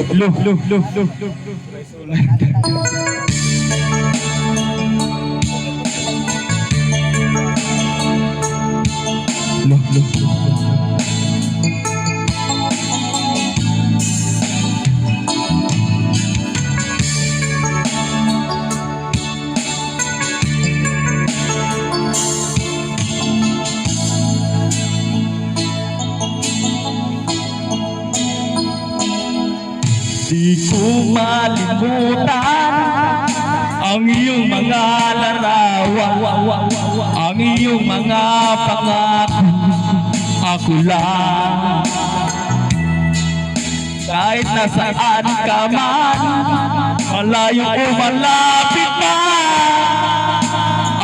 Loh. Di ko malimutan ang iyong mga larawan, ang iyong mga pangako. Ako lang, kahit nasaan ka man, malayo o malapit man,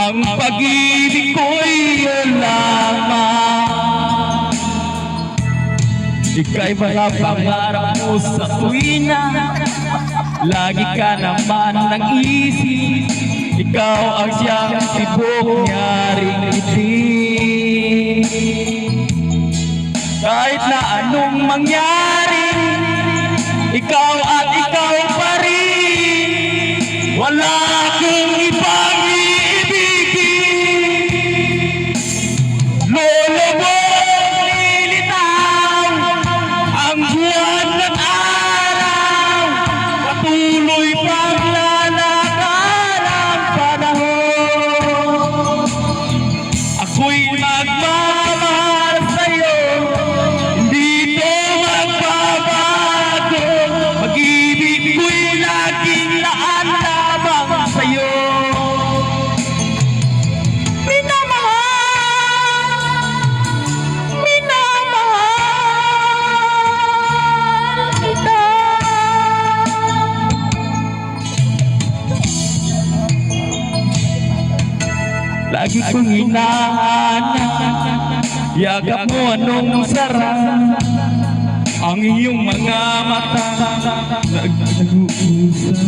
ang pag-ibig ko'y iyong lamang. Ika'y mga pangarap mo sa tuwina, lagi ka naman ng isip. Ikaw ang siyang tibok nyaring itim. Kahit na anong mangyari, ikaw at ikaw pa rin. Wala akong ibang iibigin. Lolo mo magmamahal sa'yo, hindi to magbabago. Pag-ibig ko'y laging laan lamang sa'yo. Minamahal kita. Lagi kong hinahanap, yakap mo anong sarap, ang iyong mga mata nag-uusap.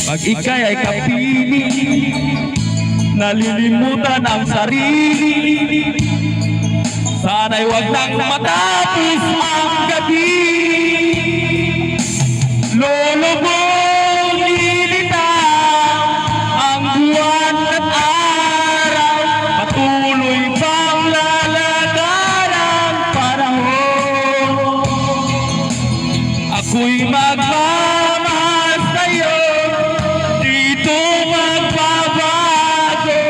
Pag ika'y ay kapili, nalilimutan ang sarili. Sana'y wag nang matapos ang gabi. Lolo mo ako'y magmamahal sa'yo, dito magbabago.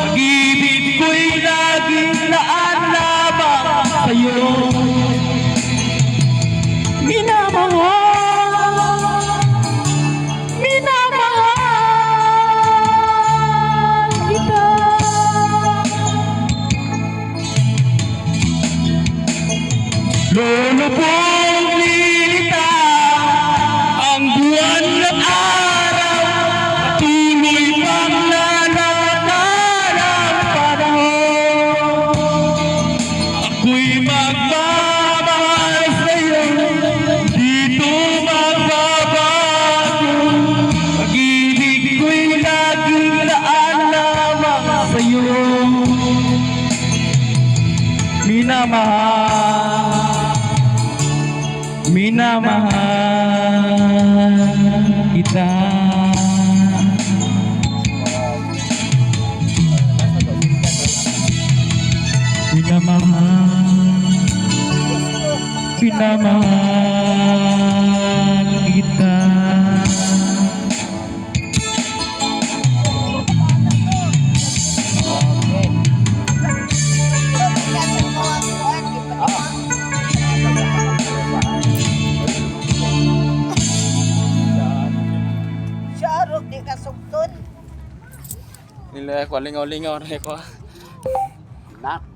Pag-ibig ko'y laging laan lamang sa'yo. Minamahal kita. Lolo po magmamahal sa'yo, dito magbabago. Pag-ibig ko'y laging laan lamang sa'yo. Minamahal kita. Minamahal kita. Syarok di kasugtun. Nila ko lingaw-lingaw na ko. Nak.